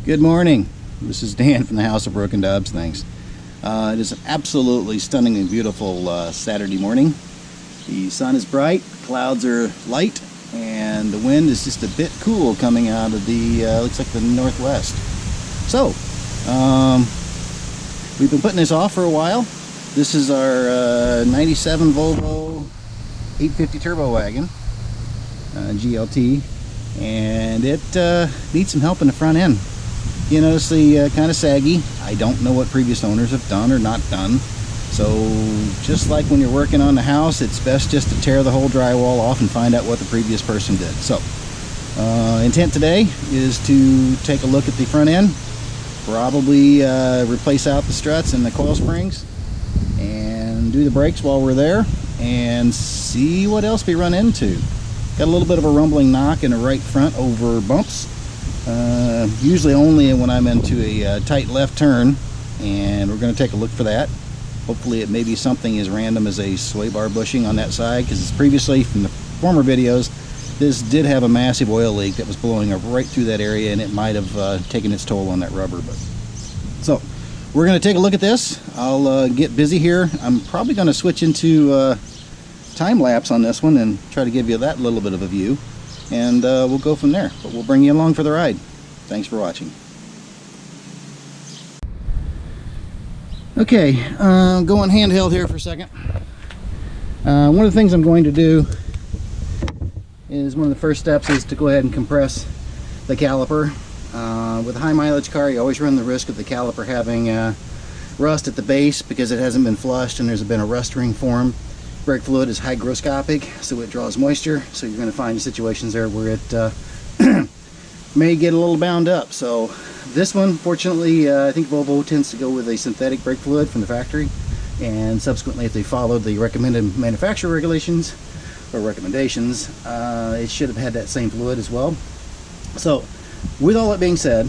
Good morning. This is Dan from the House of Broken Dubs Things. It is an absolutely stunning and beautiful Saturday morning. The sun is bright, clouds are light, and the wind is just a bit cool coming out of the, looks like the northwest. So, we've been putting this off for a while. This is our 97 Volvo 850 turbo wagon, GLT, and it needs some help in the front end. You notice the kind of saggy. I don't know what previous owners have done or not done. So just like when you're working on the house, it's best just to tear the whole drywall off and find out what the previous person did. So intent today is to take a look at the front end, probably replace out the struts and the coil springs, and do the brakes while we're there, and see what else we run into. Got a little bit of a rumbling knock in the right front over bumps. Usually only when I'm into a tight left turn, and we're going to take a look for that. Hopefully it may be something as random as a sway bar bushing on that side, because previously from the former videos this did have a massive oil leak that was blowing up right through that area, and it might have taken its toll on that rubber. But so we're going to take a look at this. I'll get busy here. I'm probably going to switch into time lapse on this one and try to give you that little bit of a view, and we'll go from there. But we'll bring you along for the ride. Thanks for watching. Okay, going handheld here for a second. One of the things I'm going to do is, one of the first steps is to go ahead and compress the caliper. With a high mileage car, you always run the risk of the caliper having rust at the base because it hasn't been flushed and there's been a rust ring formed. Brake fluid is hygroscopic, so it draws moisture, so you're going to find situations there where it may get a little bound up. So this one, fortunately, I think Volvo tends to go with a synthetic brake fluid from the factory, and subsequently if they followed the recommended manufacturer regulations or recommendations, it should have had that same fluid as well. So with all that being said,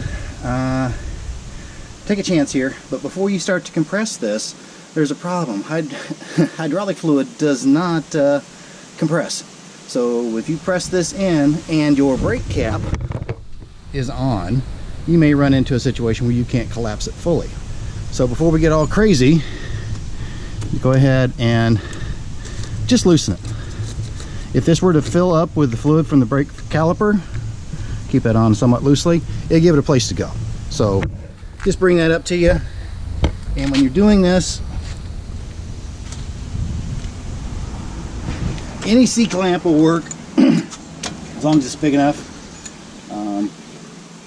take a chance here, but before you start to compress this, there's a problem. Hydraulic fluid does not compress. So if you press this in and your brake cap is on, you may run into a situation where you can't collapse it fully. So before we get all crazy, you go ahead and just loosen it. If this were to fill up with the fluid from the brake caliper, keep it on somewhat loosely, it'll give it a place to go. So just bring that up to you, and when you're doing this, any C-clamp will work as long as it's big enough.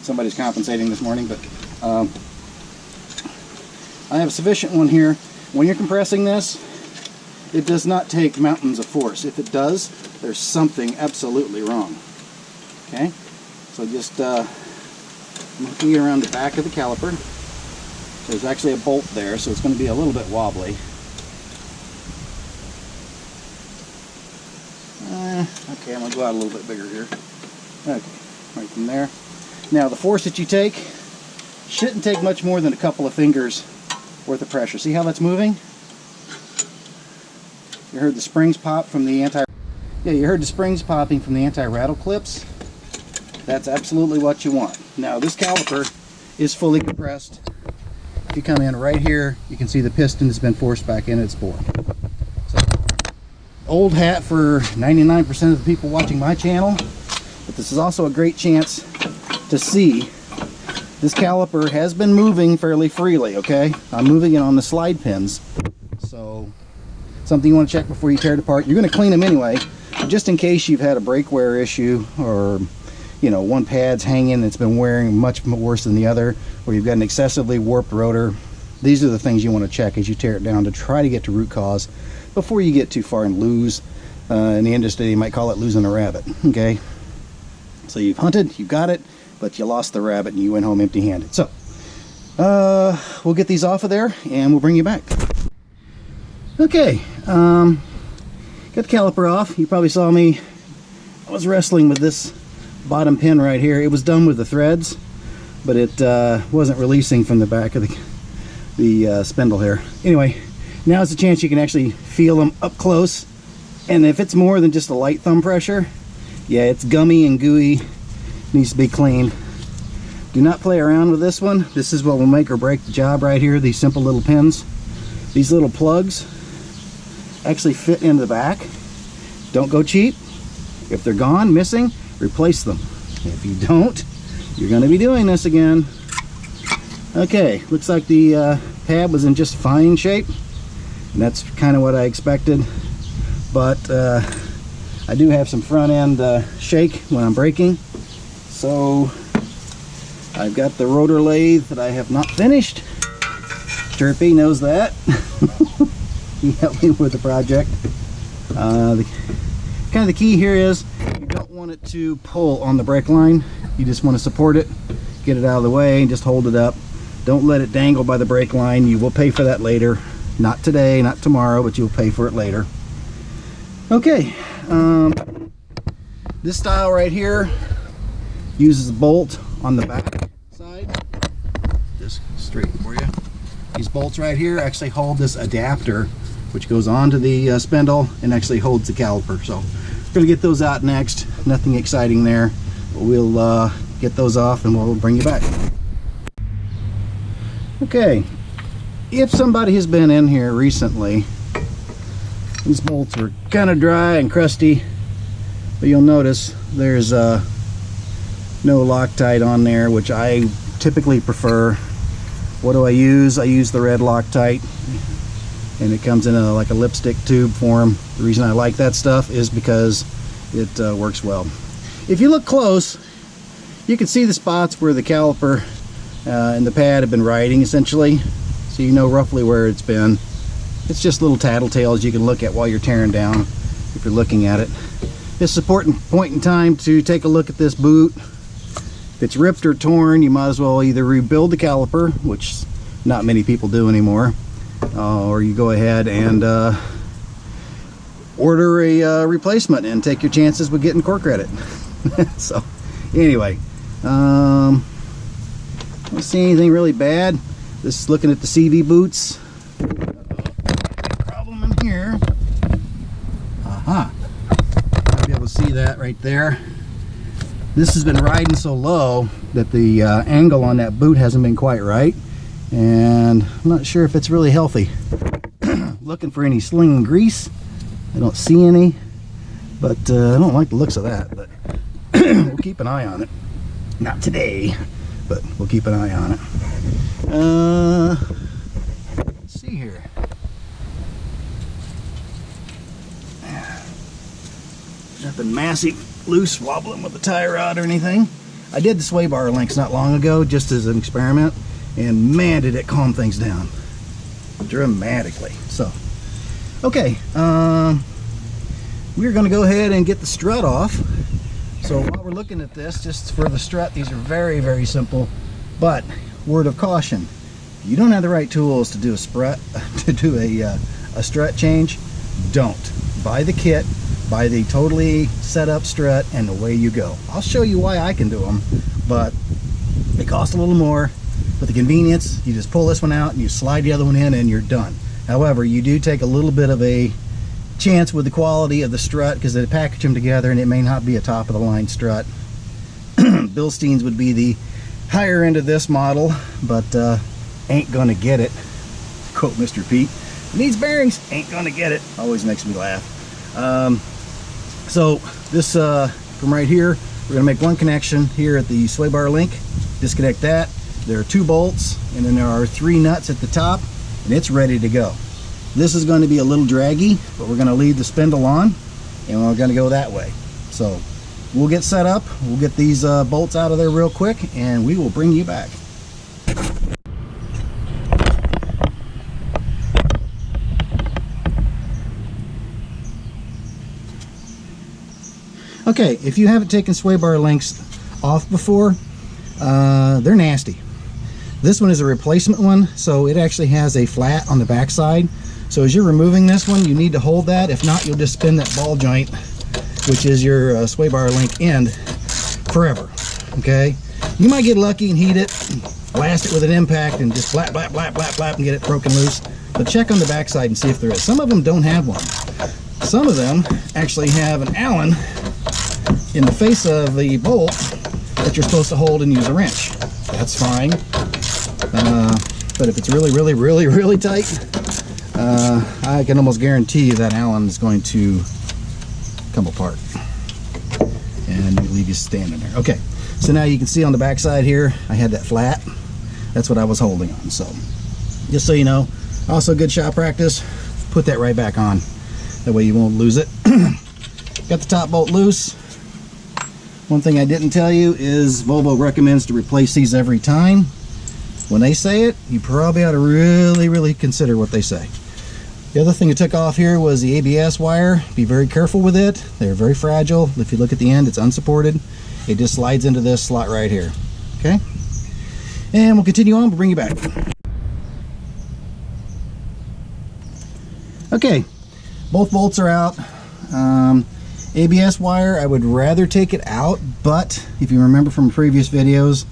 Somebody's compensating this morning, but I have a sufficient one here. When you're compressing this, it does not take mountains of force. If it does, there's something absolutely wrong. Okay, so just looking around the back of the caliper. There's actually a bolt there, so it's going to be a little bit wobbly. Okay, I'm going to go out a little bit bigger here. Okay, right from there. Now the force that you take shouldn't take much more than a couple of fingers worth of pressure. See how that's moving? You heard the springs pop from the you heard the springs popping from the anti-rattle clips. That's absolutely what you want. Now this caliper is fully compressed. If you come in right here, you can see the piston has been forced back in its bore. So, old hat for 99% of the people watching my channel, but this is also a great chance to see this caliper has been moving fairly freely. Okay, I'm moving it on the slide pins, so something you want to check before you tear it apart. You're going to clean them anyway, just in case you've had a brake wear issue, or you know, one pad's hanging and it's been wearing much worse than the other, or you've got an excessively warped rotor. These are the things you want to check as you tear it down to try to get to root cause before you get too far and lose. In the industry you might call it losing a rabbit. Okay, so you've hunted, you got it, but you lost the rabbit and you went home empty-handed. So we'll get these off of there and we'll bring you back. Okay, got the caliper off. You probably saw me, I was wrestling with this bottom pin right here. It was done with the threads, but it wasn't releasing from the back of the spindle here. Anyway, now's the chance you can actually feel them up close, and if it's more than just a light thumb pressure, yeah, it's gummy and gooey, needs to be cleaned. Do not play around with this one. This is what will make or break the job right here. These simple little pins. These little plugs actually fit in the back. Don't go cheap. If they're gone, missing, replace them. If you don't, you're going to be doing this again. Okay, looks like the pad was in just fine shape. And that's kind of what I expected. But I do have some front end shake when I'm braking. So I've got the rotor lathe that I have not finished. Chirpy knows that. He helped me with the project. Kind of the key here is you don't want it to pull on the brake line. You just want to support it, get it out of the way, and just hold it up. Don't let it dangle by the brake line. You will pay for that later. Not today, not tomorrow, but you'll pay for it later. Okay, this style right here uses a bolt on the back side. Just straight for you. These bolts right here actually hold this adapter, which goes onto the spindle and actually holds the caliper. So we're going to get those out next. Nothing exciting there. We'll get those off and we'll bring you back. Okay, if somebody has been in here recently, these bolts are kind of dry and crusty, but you'll notice there's no Loctite on there, which I typically prefer. What do I use? I use the red Loctite, and it comes in like a lipstick tube form. The reason I like that stuff is because it works well. If you look close, you can see the spots where the caliper and the pad have been riding, essentially, so you know roughly where it's been. It's just little tattletales you can look at while you're tearing down if you're looking at it. This is an important point in time to take a look at this boot. If it's ripped or torn, you might as well either rebuild the caliper, which not many people do anymore, or you go ahead and order a replacement and take your chances with getting core credit. So anyway, don't see anything really bad. This is looking at the CV boots. Problem in here. Aha. You'll be able to see that right there. This has been riding so low that the angle on that boot hasn't been quite right, and I'm not sure if it's really healthy. Looking for any sling grease. I don't see any, but I don't like the looks of that, but we'll keep an eye on it. Not today, but we'll keep an eye on it. Let's see here. Nothing massive, loose, wobbling with the tie rod or anything. I did the sway bar links not long ago just as an experiment, and man, did it calm things down dramatically. So okay, we're going to go ahead and get the strut off. So while we're looking at this, just for the strut, these are very, very simple, but word of caution, if you don't have the right tools to do a strut change, don't. Buy the kit, buy the totally set up strut, and away you go. I'll show you why I can do them, but they cost a little more. For the convenience, you just pull this one out and you slide the other one in and you're done. However, you do take a little bit of a chance with the quality of the strut because they package them together and it may not be a top of the line strut. Bilsteins would be the higher end of this model, but ain't gonna get it. Quote Mr. Pete, needs bearings, ain't gonna get it. Always makes me laugh. So this from right here, we're gonna make one connection here at the sway bar link, disconnect that. There are 2 bolts, and then there are 3 nuts at the top, and it's ready to go. This is going to be a little draggy, but we're going to leave the spindle on, and we're going to go that way. So we'll get set up, we'll get these bolts out of there real quick, and we will bring you back. Okay, if you haven't taken sway bar links off before, they're nasty. This one is a replacement one, so it actually has a flat on the back side. So as you're removing this one, you need to hold that. If not, you'll just spin that ball joint, which is your sway bar link end, forever. Okay? You might get lucky and heat it, blast it with an impact, and just flap, flap, flap, flap, flap, and get it broken loose. But check on the back side and see if there is. Some of them don't have one. Some of them actually have an Allen in the face of the bolt that you're supposed to hold and use a wrench. That's fine. But if it's really tight, I can almost guarantee that Allen is going to come apart and leave you standing there. Okay, so now you can see on the back side here, I had that flat. That's what I was holding on. So just so you know, also good shop practice, put that right back on. That way you won't lose it. Got the top bolt loose. One thing I didn't tell you is Volvo recommends to replace these every time. When they say it, you probably ought to really consider what they say. The other thing I took off here was the ABS wire. Be very careful with it. They're very fragile. If you look at the end, it's unsupported. It just slides into this slot right here. Okay? And we'll continue on. We'll bring you back. Okay, both bolts are out. ABS wire, I would rather take it out, but if you remember from previous videos,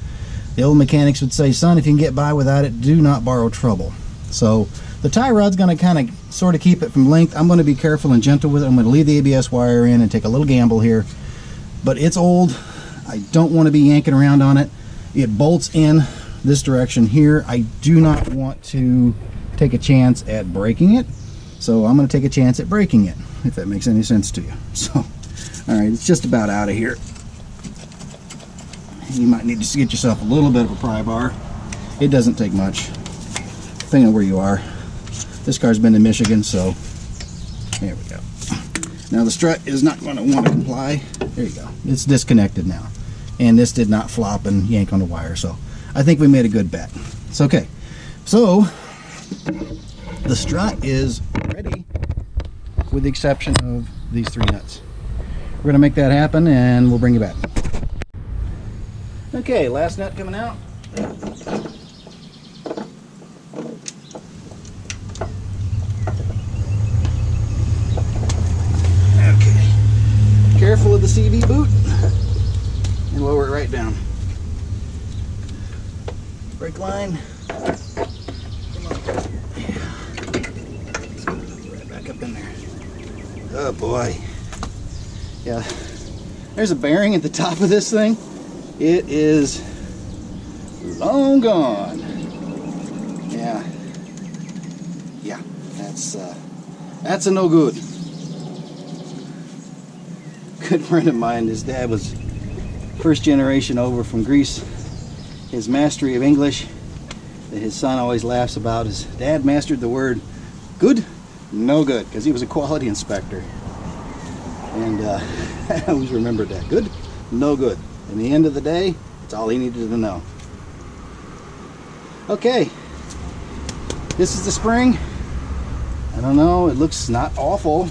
the old mechanics would say, son, if you can get by without it, do not borrow trouble. So the tie rod's going to kind of sort of keep it from length. I'm going to be careful and gentle with it. I'm going to leave the ABS wire in and take a little gamble here, but it's old. I don't want to be yanking around on it. It bolts in this direction here. I do not want to take a chance at breaking it, so I'm going to take a chance at breaking it, if that makes any sense to you. So, all right, it's just about out of here. You might need to get yourself a little bit of a pry bar. It doesn't take much, depending on where you are. This car's been in Michigan, so there we go. Now the strut is not going to want to comply. There you go. It's disconnected now. And this did not flop and yank on the wire, so I think we made a good bet. It's okay. So the strut is ready, with the exception of these 3 nuts. We're going to make that happen and we'll bring you back. Okay, last nut coming out. Okay, careful of the CV boot and lower it right down. Brake line. Come on. Right back up in there. Oh boy. Yeah, there's a bearing at the top of this thing. It is long gone. Yeah, that's a no good. Good friend of mine, his dad was first generation over from Greece. His mastery of English that his son always laughs about, his dad mastered the word good, no good, because he was a quality inspector. And I always remembered that. Good, no good. In the end of the day, it's all he needed to know. Okay, this is the spring. I don't know, it looks not awful,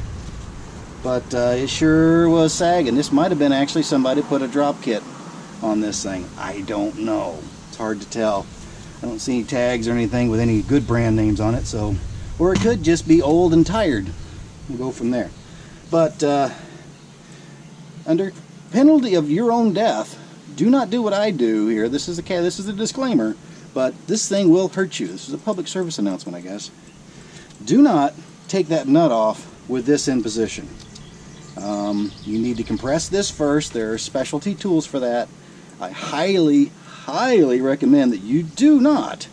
but it sure was sagging. This might have been actually somebody put a drop kit on this thing. I don't know. It's hard to tell. I don't see any tags or anything with any good brand names on it, so, or it could just be old and tired. We'll go from there. But under penalty of your own death, do not do what I do here. This is a disclaimer, but this thing will hurt you. This is a public service announcement, I guess. Do not take that nut off with this in position. You need to compress this first. There are specialty tools for that. I highly recommend that you do not,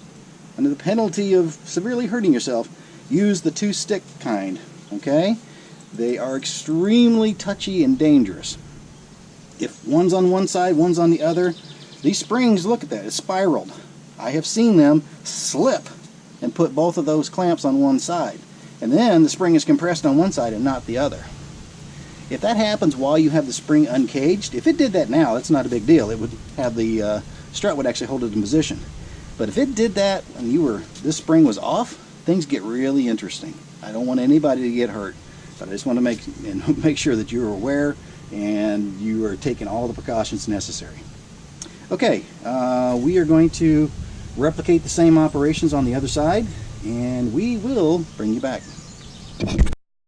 under the penalty of severely hurting yourself, use the 2-stick kind, okay? They are extremely touchy and dangerous. If one's on one side, one's on the other, these springs, look at that, it's spiraled. I have seen them slip and put both of those clamps on one side. And then the spring is compressed on one side and not the other. If that happens while you have the spring uncaged, if it did that now, that's not a big deal. It would have the strut would actually hold it in position. But if it did that and this spring was off, things get really interesting. I don't want anybody to get hurt, but I just want to make sure that you're aware and you are taking all the precautions necessary. Okay, we are going to replicate the same operations on the other side, and we will bring you back.